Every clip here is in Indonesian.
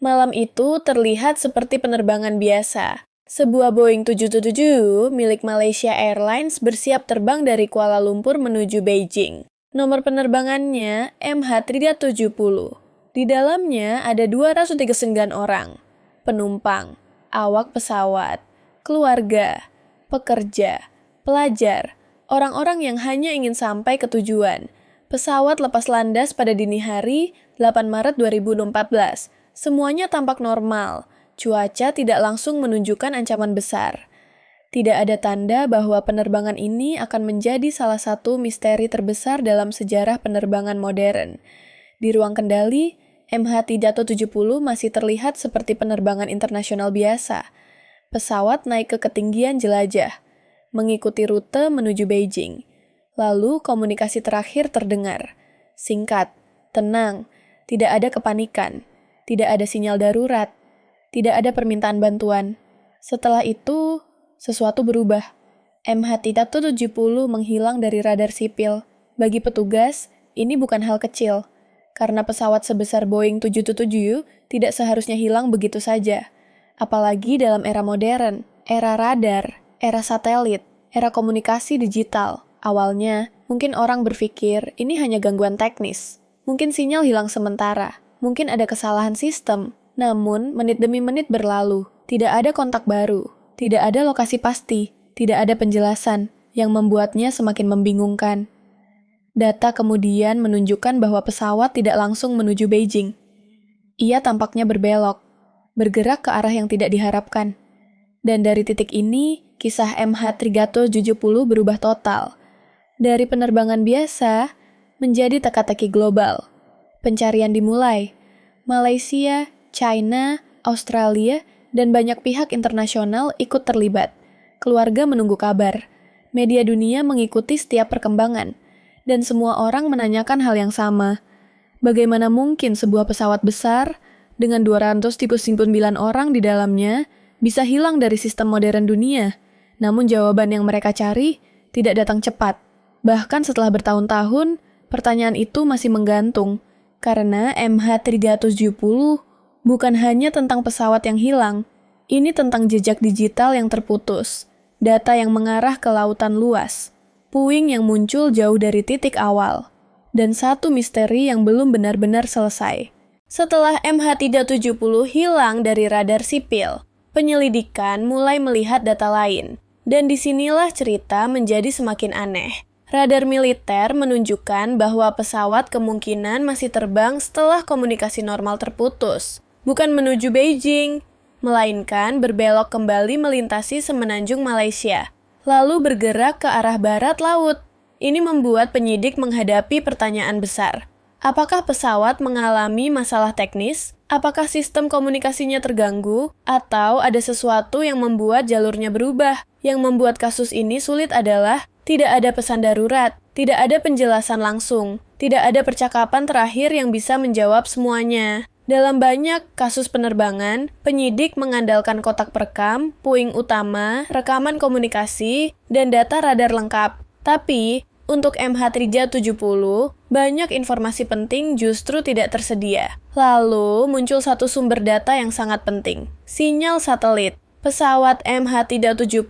Malam itu terlihat seperti penerbangan biasa. Sebuah Boeing 777 milik Malaysia Airlines bersiap terbang dari Kuala Lumpur menuju Beijing. Nomor penerbangannya MH370. Di dalamnya ada 239 orang. Penumpang, awak pesawat, keluarga, pekerja, pelajar, orang-orang yang hanya ingin sampai ke tujuan. Pesawat lepas landas pada dini hari 8 Maret 2014. Semuanya tampak normal. Cuaca tidak langsung menunjukkan ancaman besar. Tidak ada tanda bahwa penerbangan ini akan menjadi salah satu misteri terbesar dalam sejarah penerbangan modern. Di ruang kendali, MH370 masih terlihat seperti penerbangan internasional biasa. Pesawat naik ke ketinggian jelajah, mengikuti rute menuju Beijing. Lalu komunikasi terakhir terdengar. Singkat, tenang, tidak ada kepanikan. Tidak ada sinyal darurat, tidak ada permintaan bantuan. Setelah itu, sesuatu berubah. MH370 menghilang dari radar sipil. Bagi petugas, ini bukan hal kecil, karena pesawat sebesar Boeing 777 tidak seharusnya hilang begitu saja. Apalagi dalam era modern, era radar, era satelit, era komunikasi digital. Awalnya, mungkin orang berpikir ini hanya gangguan teknis. Mungkin sinyal hilang sementara. Mungkin ada kesalahan sistem, namun menit demi menit berlalu. Tidak ada kontak baru, tidak ada lokasi pasti, tidak ada penjelasan yang membuatnya semakin membingungkan. Data kemudian menunjukkan bahwa pesawat tidak langsung menuju Beijing. Ia tampaknya berbelok, bergerak ke arah yang tidak diharapkan. Dan dari titik ini, kisah MH370 berubah total. Dari penerbangan biasa menjadi teka-teki global. Pencarian dimulai. Malaysia, China, Australia, dan banyak pihak internasional ikut terlibat. Keluarga menunggu kabar. Media dunia mengikuti setiap perkembangan. Dan semua orang menanyakan hal yang sama. Bagaimana mungkin sebuah pesawat besar dengan 239 orang di dalamnya bisa hilang dari sistem modern dunia? Namun jawaban yang mereka cari tidak datang cepat. Bahkan setelah bertahun-tahun, pertanyaan itu masih menggantung. Karena MH370 bukan hanya tentang pesawat yang hilang, ini tentang jejak digital yang terputus, data yang mengarah ke lautan luas, puing yang muncul jauh dari titik awal, dan satu misteri yang belum benar-benar selesai. Setelah MH370 hilang dari radar sipil, penyelidikan mulai melihat data lain, dan disinilah cerita menjadi semakin aneh. Radar militer menunjukkan bahwa pesawat kemungkinan masih terbang setelah komunikasi normal terputus, bukan menuju Beijing, melainkan berbelok kembali melintasi semenanjung Malaysia, lalu bergerak ke arah barat laut. Ini membuat penyidik menghadapi pertanyaan besar. Apakah pesawat mengalami masalah teknis? Apakah sistem komunikasinya terganggu? Atau ada sesuatu yang membuat jalurnya berubah? Yang membuat kasus ini sulit adalah tidak ada pesan darurat, tidak ada penjelasan langsung, tidak ada percakapan terakhir yang bisa menjawab semuanya. Dalam banyak kasus penerbangan, penyidik mengandalkan kotak perekam, puing utama, rekaman komunikasi, dan data radar lengkap. Tapi, untuk MH370, banyak informasi penting justru tidak tersedia. Lalu, muncul satu sumber data yang sangat penting, sinyal satelit. Pesawat MH370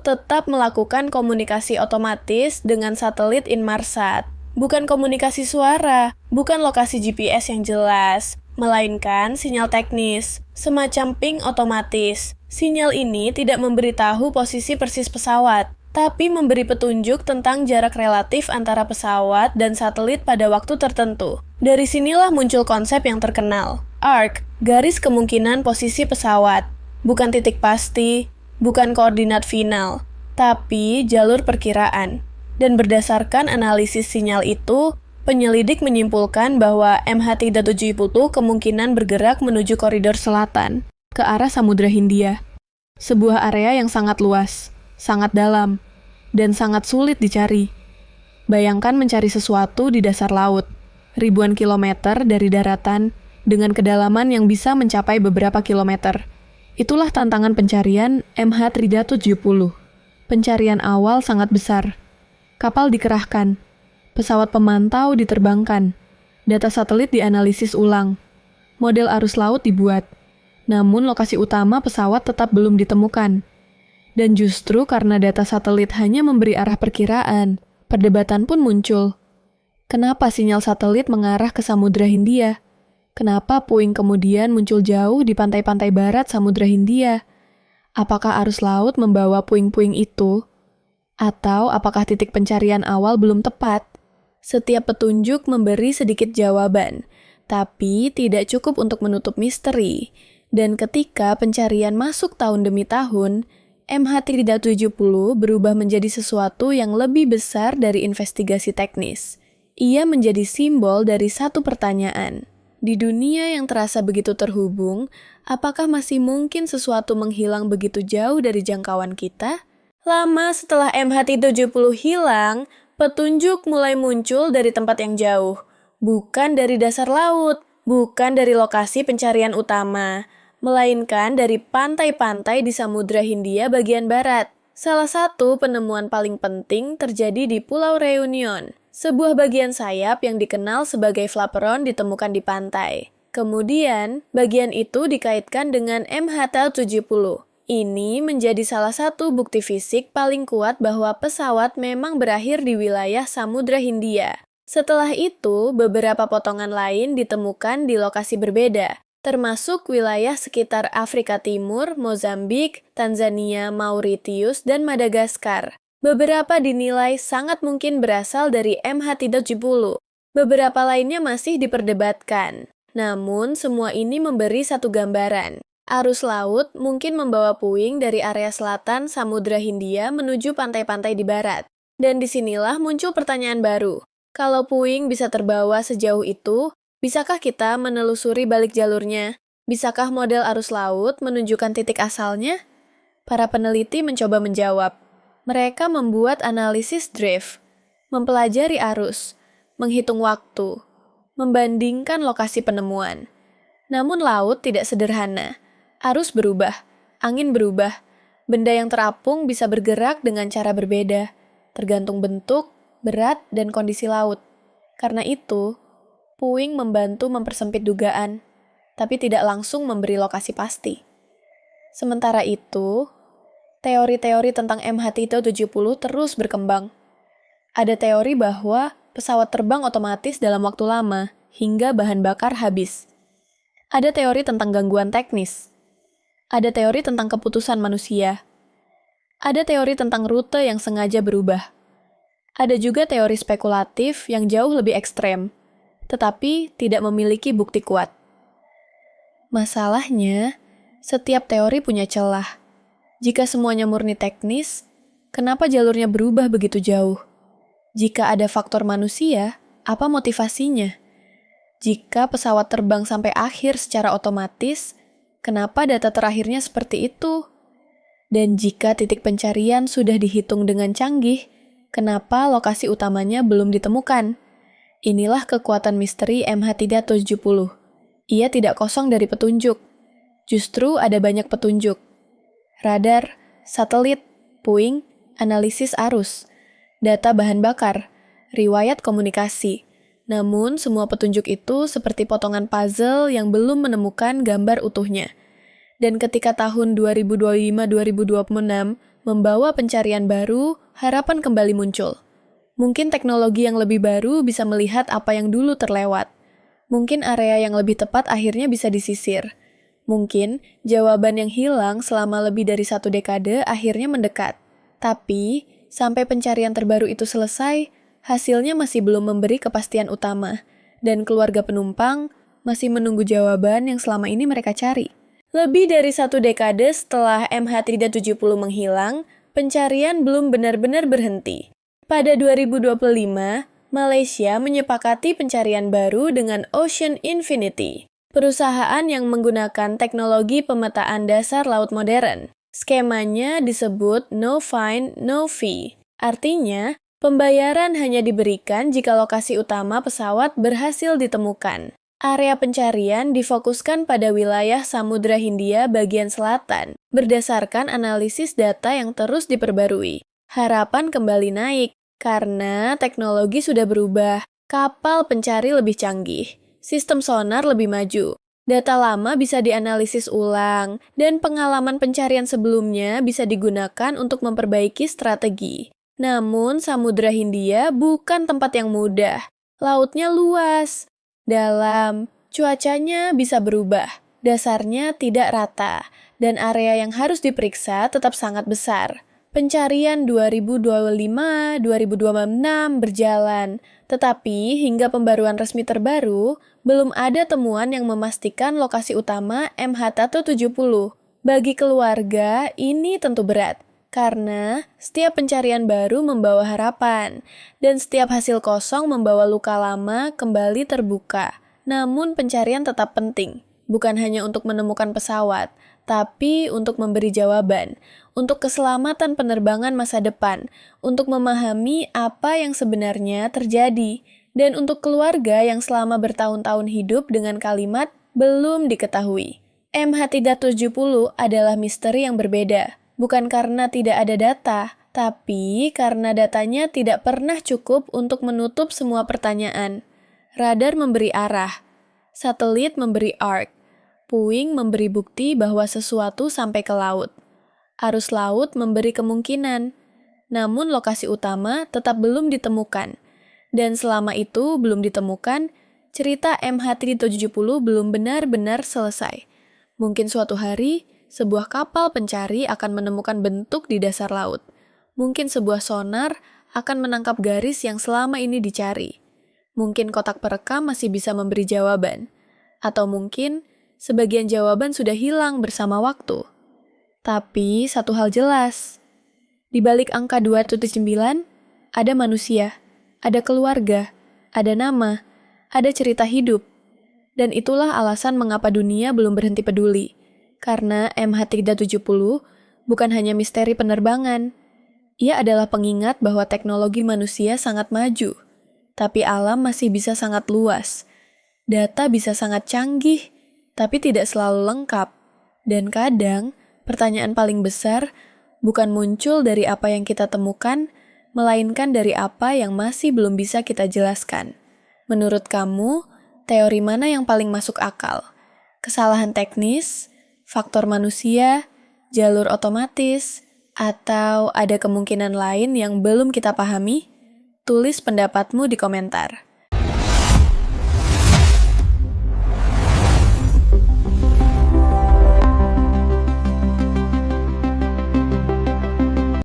tetap melakukan komunikasi otomatis dengan satelit Inmarsat. Bukan komunikasi suara, bukan lokasi GPS yang jelas, melainkan sinyal teknis, semacam ping otomatis. Sinyal ini tidak memberitahu posisi persis pesawat, tapi memberi petunjuk tentang jarak relatif antara pesawat dan satelit pada waktu tertentu. Dari sinilah muncul konsep yang terkenal, ARC, garis kemungkinan posisi pesawat. Bukan titik pasti, bukan koordinat final, tapi jalur perkiraan. Dan berdasarkan analisis sinyal itu, penyelidik menyimpulkan bahwa MH370 kemungkinan bergerak menuju koridor selatan, ke arah Samudra Hindia. Sebuah area yang sangat luas, sangat dalam, dan sangat sulit dicari. Bayangkan mencari sesuatu di dasar laut, ribuan kilometer dari daratan, dengan kedalaman yang bisa mencapai beberapa kilometer. Itulah tantangan pencarian MH370. Pencarian awal sangat besar. Kapal dikerahkan. Pesawat pemantau diterbangkan. Data satelit dianalisis ulang. Model arus laut dibuat, namun lokasi utama pesawat tetap belum ditemukan. Dan justru karena data satelit hanya memberi arah perkiraan, perdebatan pun muncul. Kenapa sinyal satelit mengarah ke Samudra Hindia? Kenapa puing kemudian muncul jauh di pantai-pantai barat Samudra Hindia? Apakah arus laut membawa puing-puing itu? Atau apakah titik pencarian awal belum tepat? Setiap petunjuk memberi sedikit jawaban, tapi tidak cukup untuk menutup misteri. Dan ketika pencarian masuk tahun demi tahun, MH370 berubah menjadi sesuatu yang lebih besar dari investigasi teknis. Ia menjadi simbol dari satu pertanyaan. Di dunia yang terasa begitu terhubung, apakah masih mungkin sesuatu menghilang begitu jauh dari jangkauan kita? Lama setelah MH370 hilang, petunjuk mulai muncul dari tempat yang jauh. Bukan dari dasar laut, bukan dari lokasi pencarian utama, melainkan dari pantai-pantai di Samudra Hindia bagian barat. Salah satu penemuan paling penting terjadi di Pulau Reunion. Sebuah bagian sayap yang dikenal sebagai flaperon ditemukan di pantai. Kemudian, bagian itu dikaitkan dengan MH370. Ini menjadi salah satu bukti fisik paling kuat bahwa pesawat memang berakhir di wilayah Samudra Hindia. Setelah itu, beberapa potongan lain ditemukan di lokasi berbeda, termasuk wilayah sekitar Afrika Timur, Mozambik, Tanzania, Mauritius, dan Madagaskar. Beberapa dinilai sangat mungkin berasal dari MH370. Beberapa lainnya masih diperdebatkan. Namun, semua ini memberi satu gambaran. Arus laut mungkin membawa puing dari area selatan Samudra Hindia menuju pantai-pantai di barat. Dan disinilah muncul pertanyaan baru. Kalau puing bisa terbawa sejauh itu, bisakah kita menelusuri balik jalurnya? Bisakah model arus laut menunjukkan titik asalnya? Para peneliti mencoba menjawab. Mereka membuat analisis drift, mempelajari arus, menghitung waktu, membandingkan lokasi penemuan. Namun laut tidak sederhana. Arus berubah, angin berubah, benda yang terapung bisa bergerak dengan cara berbeda, tergantung bentuk, berat, dan kondisi laut. Karena itu, puing membantu mempersempit dugaan, tapi tidak langsung memberi lokasi pasti. Sementara itu, teori-teori tentang MH370 terus berkembang. Ada teori bahwa pesawat terbang otomatis dalam waktu lama, hingga bahan bakar habis. Ada teori tentang gangguan teknis. Ada teori tentang keputusan manusia. Ada teori tentang rute yang sengaja berubah. Ada juga teori spekulatif yang jauh lebih ekstrem, tetapi tidak memiliki bukti kuat. Masalahnya, setiap teori punya celah. Jika semuanya murni teknis, kenapa jalurnya berubah begitu jauh? Jika ada faktor manusia, apa motivasinya? Jika pesawat terbang sampai akhir secara otomatis, kenapa data terakhirnya seperti itu? Dan jika titik pencarian sudah dihitung dengan canggih, kenapa lokasi utamanya belum ditemukan? Inilah kekuatan misteri MH370. Ia tidak kosong dari petunjuk. Justru ada banyak petunjuk. Radar, satelit, puing, analisis arus, data bahan bakar, riwayat komunikasi. Namun, semua petunjuk itu seperti potongan puzzle yang belum menemukan gambar utuhnya. Dan ketika tahun 2025-2026 membawa pencarian baru, harapan kembali muncul. Mungkin teknologi yang lebih baru bisa melihat apa yang dulu terlewat. Mungkin area yang lebih tepat akhirnya bisa disisir. Mungkin jawaban yang hilang selama lebih dari 1 dekade akhirnya mendekat. Tapi, sampai pencarian terbaru itu selesai, hasilnya masih belum memberi kepastian utama, dan keluarga penumpang masih menunggu jawaban yang selama ini mereka cari. Lebih dari 1 dekade setelah MH370 menghilang, pencarian belum benar-benar berhenti. Pada 2025, Malaysia menyepakati pencarian baru dengan Ocean Infinity, perusahaan yang menggunakan teknologi pemetaan dasar laut modern. Skemanya disebut No Find, No Fee. Artinya, pembayaran hanya diberikan jika lokasi utama pesawat berhasil ditemukan. Area pencarian difokuskan pada wilayah Samudra Hindia bagian selatan, berdasarkan analisis data yang terus diperbarui. Harapan kembali naik, karena teknologi sudah berubah, kapal pencari lebih canggih, sistem sonar lebih maju, Data lama bisa dianalisis ulang, dan pengalaman pencarian sebelumnya bisa digunakan untuk memperbaiki strategi. Namun, Samudra Hindia bukan tempat yang mudah. Lautnya luas, dalam, cuacanya bisa berubah, dasarnya tidak rata, dan area yang harus diperiksa tetap sangat besar. Pencarian 2025-2026 berjalan, tetapi hingga pembaruan resmi terbaru, belum ada temuan yang memastikan lokasi utama MH370. Bagi keluarga, ini tentu berat, karena setiap pencarian baru membawa harapan, dan setiap hasil kosong membawa luka lama kembali terbuka. Namun pencarian tetap penting, bukan hanya untuk menemukan pesawat, tapi untuk memberi jawaban, untuk keselamatan penerbangan masa depan, untuk memahami apa yang sebenarnya terjadi, dan untuk keluarga yang selama bertahun-tahun hidup dengan kalimat belum diketahui. MH370 adalah misteri yang berbeda, bukan karena tidak ada data, tapi karena datanya tidak pernah cukup untuk menutup semua pertanyaan. Radar memberi arah, satelit memberi arc, puing memberi bukti bahwa sesuatu sampai ke laut. Arus laut memberi kemungkinan, namun lokasi utama tetap belum ditemukan. Dan selama itu belum ditemukan, cerita MH370 belum benar-benar selesai. Mungkin suatu hari, sebuah kapal pencari akan menemukan bentuk di dasar laut. Mungkin sebuah sonar akan menangkap garis yang selama ini dicari. Mungkin kotak perekam masih bisa memberi jawaban. Atau mungkin sebagian jawaban sudah hilang bersama waktu. Tapi satu hal jelas, di balik angka 279, ada manusia, ada keluarga, ada nama, ada cerita hidup. Dan itulah alasan mengapa dunia belum berhenti peduli. Karena MH370 bukan hanya misteri penerbangan. Ia adalah pengingat bahwa teknologi manusia sangat maju, tapi alam masih bisa sangat luas. Data bisa sangat canggih, tapi tidak selalu lengkap. Dan kadang, pertanyaan paling besar bukan muncul dari apa yang kita temukan, melainkan dari apa yang masih belum bisa kita jelaskan. Menurut kamu, teori mana yang paling masuk akal? Kesalahan teknis, faktor manusia, jalur otomatis, atau ada kemungkinan lain yang belum kita pahami? Tulis pendapatmu di komentar.